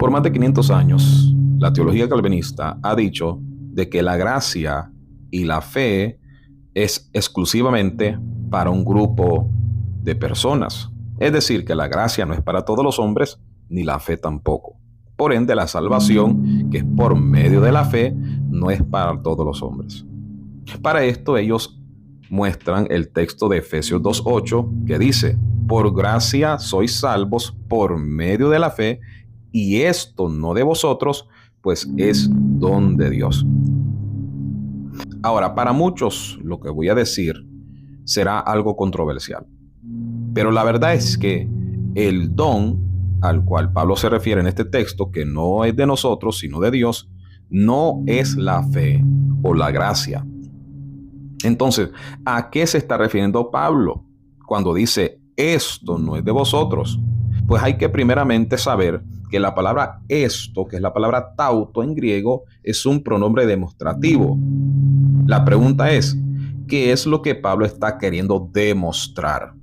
Por más de 500 años, la teología calvinista ha dicho de que la gracia y la fe es exclusivamente para un grupo de personas. Es decir, que la gracia no es para todos los hombres, ni la fe tampoco. Por ende, la salvación, que es por medio de la fe, no es para todos los hombres. Para esto ellos muestran el texto de Efesios 2:8 que dice: por gracia sois salvos por medio de la fe, y esto no de vosotros, pues es don de Dios. Ahora, para muchos lo que voy a decir será algo controversial, pero la verdad es que el don al cual Pablo se refiere en este texto, que no es de nosotros sino de Dios, no es la fe o la gracia. Entonces, ¿a qué se está refiriendo Pablo cuando dice esto no es de vosotros? Pues hay que primeramente saber que la palabra esto, que es la palabra tauto en griego, es un pronombre demostrativo. La pregunta es, ¿qué es lo que Pablo está queriendo demostrar?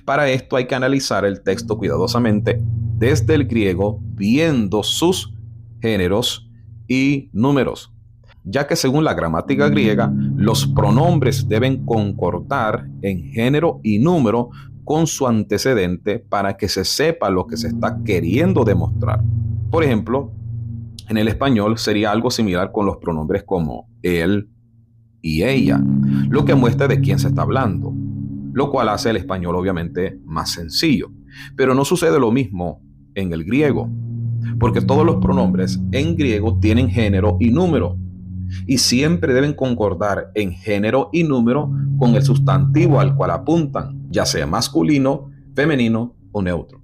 Para esto hay que analizar el texto cuidadosamente desde el griego, viendo sus géneros y números, ya que según la gramática griega, los pronombres deben concordar en género y número con su antecedente para que se sepa lo que se está queriendo demostrar. Por ejemplo, en el español sería algo similar con los pronombres como él y ella, lo que muestra de quién se está hablando, lo cual hace el español obviamente más sencillo. Pero no sucede lo mismo en el griego, porque todos los pronombres en griego tienen género y número, y siempre deben concordar en género y número con el sustantivo al cual apuntan, ya sea masculino, femenino o neutro.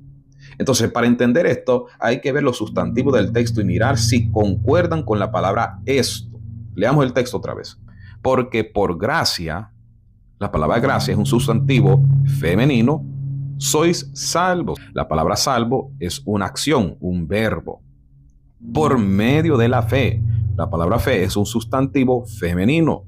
Entonces, para entender esto, hay que ver los sustantivos del texto y mirar si concuerdan con la palabra esto. Leamos el texto otra vez. Porque por gracia, la palabra gracia es un sustantivo femenino, sois salvos. La palabra salvo es una acción, un verbo. Por medio de la fe, la palabra fe es un sustantivo femenino.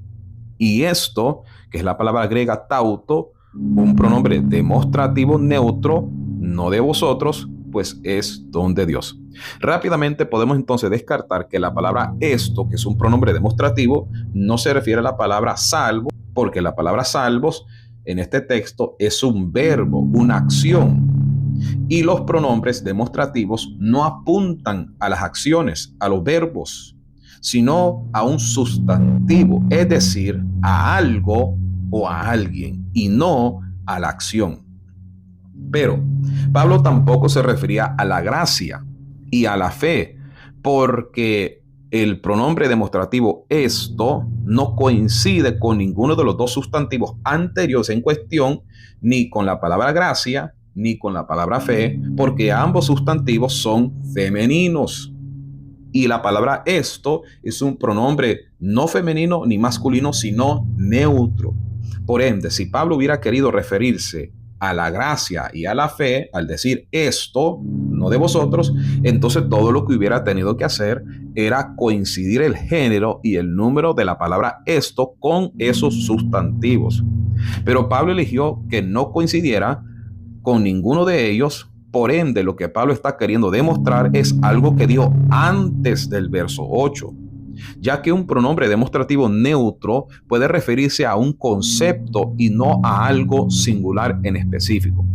Y esto, que es la palabra griega tauto, un pronombre demostrativo neutro, no de vosotros, pues es don de Dios. Rápidamente podemos entonces descartar que la palabra esto, que es un pronombre demostrativo, no se refiere a la palabra salvo, porque la palabra salvos en este texto es un verbo, una acción. Y los pronombres demostrativos no apuntan a las acciones, a los verbos, sino a un sustantivo, es decir, a algo o a alguien, y no a la acción. Pero Pablo tampoco se refería a la gracia y a la fe, porque el pronombre demostrativo esto no coincide con ninguno de los dos sustantivos anteriores en cuestión, ni con la palabra gracia, ni con la palabra fe, porque ambos sustantivos son femeninos. Y la palabra esto es un pronombre no femenino ni masculino, sino neutro. Por ende, si Pablo hubiera querido referirse a la gracia y a la fe, al decir esto, no de vosotros, entonces todo lo que hubiera tenido que hacer era coincidir el género y el número de la palabra esto con esos sustantivos. Pero Pablo eligió que no coincidiera con ninguno de ellos. Por ende, lo que Pablo está queriendo demostrar es algo que dijo antes del verso 8, ya que un pronombre demostrativo neutro puede referirse a un concepto y no a algo singular en específico.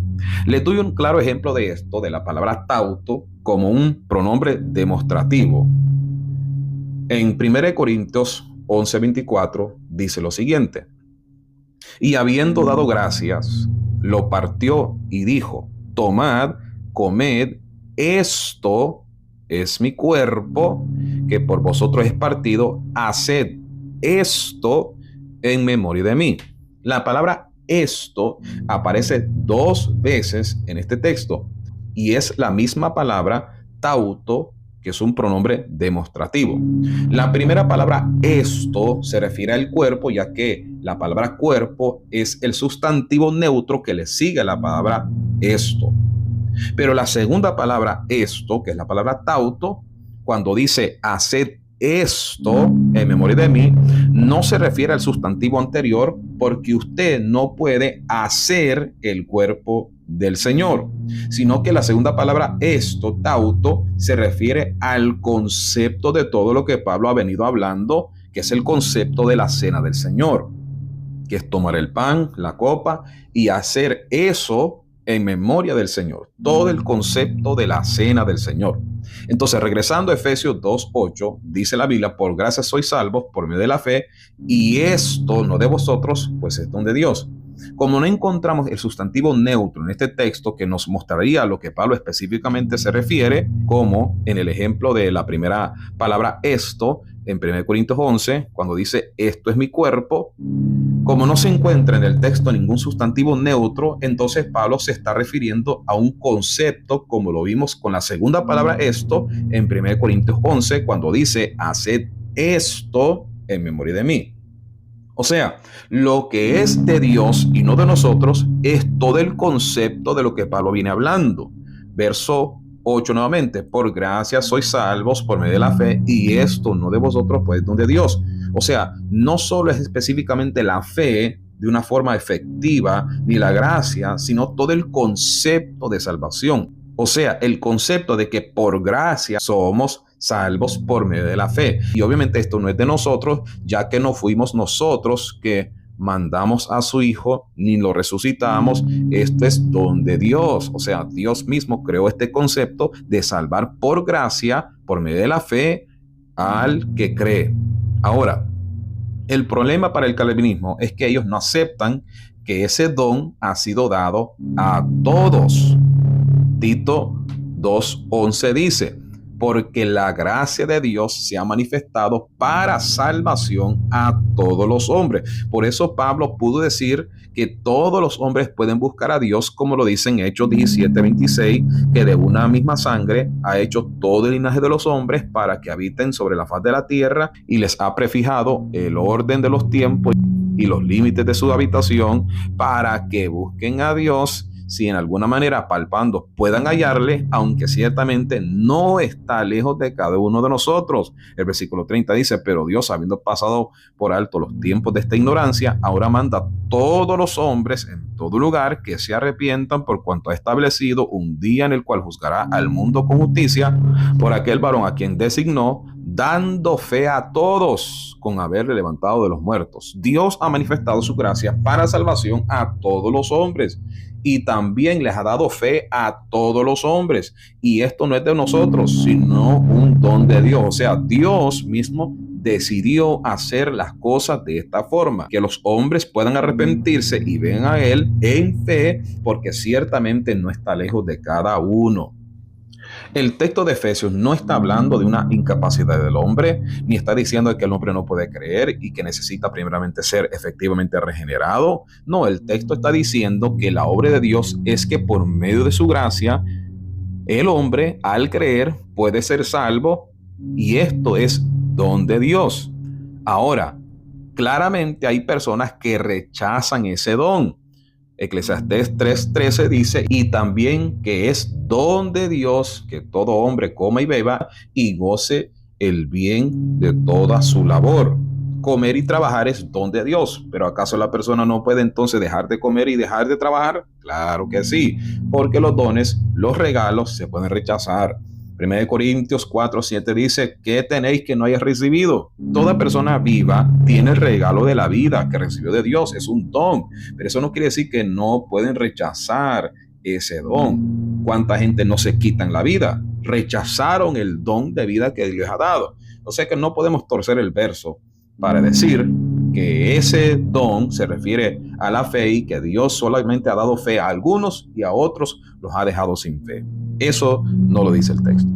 Les doy un claro ejemplo de esto, de la palabra tauto como un pronombre demostrativo. En 1 Corintios 11:24 dice lo siguiente: y habiendo dado gracias, lo partió y dijo: tomad, comed, esto es mi cuerpo, que por vosotros es partido, haced esto en memoria de mí. La palabra esto aparece 2 veces en este texto y es la misma palabra tauto, que es un pronombre demostrativo. La primera palabra esto se refiere al cuerpo, ya que la palabra cuerpo es el sustantivo neutro que le sigue a la palabra esto. Pero la segunda palabra esto, que es la palabra tauto, cuando dice haced esto en memoria de mí, no se refiere al sustantivo anterior, porque usted no puede hacer el cuerpo del Señor, sino que la segunda palabra esto, tauto, se refiere al concepto de todo lo que Pablo ha venido hablando, que es el concepto de la cena del Señor, que es tomar el pan, la copa y hacer eso en memoria del Señor. Todo el concepto de la cena del Señor. Entonces, regresando a Efesios 2:8, dice la Biblia: por gracia sois salvos por medio de la fe, y esto no de vosotros, pues es don de Dios. Como no encontramos el sustantivo neutro en este texto que nos mostraría a lo que Pablo específicamente se refiere, como en el ejemplo de la primera palabra esto, en 1 Corintios 11, cuando dice esto es mi cuerpo, como no se encuentra en el texto ningún sustantivo neutro, entonces Pablo se está refiriendo a un concepto, como lo vimos con la segunda palabra esto en 1 Corintios 11, cuando dice haced esto en memoria de mí. O sea, lo que es de Dios y no de nosotros es todo el concepto de lo que Pablo viene hablando. Verso 8 nuevamente: por gracia sois salvos por medio de la fe, y esto no de vosotros, pues don de Dios. O sea, no solo es específicamente la fe de una forma efectiva, ni la gracia, sino todo el concepto de salvación. O sea, el concepto de que por gracia somos salvos por medio de la fe. Y obviamente esto no es de nosotros, ya que no fuimos nosotros que mandamos a su Hijo, ni lo resucitamos. Esto es don de Dios. O sea, Dios mismo creó este concepto de salvar por gracia, por medio de la fe, al que cree. Ahora, el problema para el calvinismo es que ellos no aceptan que ese don ha sido dado a todos. Tito 2:11 dice: porque la gracia de Dios se ha manifestado para salvación a todos los hombres. Por eso Pablo pudo decir que todos los hombres pueden buscar a Dios, como lo dice en Hechos 17:26, que de una misma sangre ha hecho todo el linaje de los hombres para que habiten sobre la faz de la tierra, y les ha prefijado el orden de los tiempos y los límites de su habitación, para que busquen a Dios, si en alguna manera palpando puedan hallarle, aunque ciertamente no está lejos de cada uno de nosotros. El versículo 30 dice: pero Dios, habiendo pasado por alto los tiempos de esta ignorancia, ahora manda a todos los hombres en todo lugar que se arrepientan, por cuanto ha establecido un día en el cual juzgará al mundo con justicia por aquel varón a quien designó, dando fe a todos con haberle levantado de los muertos. Dios ha manifestado su gracia para salvación a todos los hombres, y también les ha dado fe a todos los hombres. Y esto no es de nosotros, sino un don de Dios. O sea, Dios mismo decidió hacer las cosas de esta forma, que los hombres puedan arrepentirse y vengan a Él en fe, porque ciertamente no está lejos de cada uno. El texto de Efesios no está hablando de una incapacidad del hombre, ni está diciendo que el hombre no puede creer y que necesita primeramente ser efectivamente regenerado. No, el texto está diciendo que la obra de Dios es que por medio de su gracia, el hombre al creer puede ser salvo, y esto es don de Dios. Ahora, claramente hay personas que rechazan ese don. Eclesiastés 3:13 dice: y también que es don de Dios que todo hombre coma y beba y goce el bien de toda su labor. Comer y trabajar es don de Dios, pero ¿acaso la persona no puede entonces dejar de comer y dejar de trabajar? Claro que sí, porque los dones, los regalos se pueden rechazar. 1 Corintios 4:7 dice: ¿qué tenéis que no hayas recibido? Toda persona viva tiene el regalo de la vida que recibió de Dios, es un don, pero eso no quiere decir que no pueden rechazar ese don. ¿Cuánta gente no se quitan la vida? Rechazaron el don de vida que Dios les ha dado. O sea que no podemos torcer el verso para decir que ese don se refiere a la fe y que Dios solamente ha dado fe a algunos y a otros los ha dejado sin fe. Eso no lo dice el texto.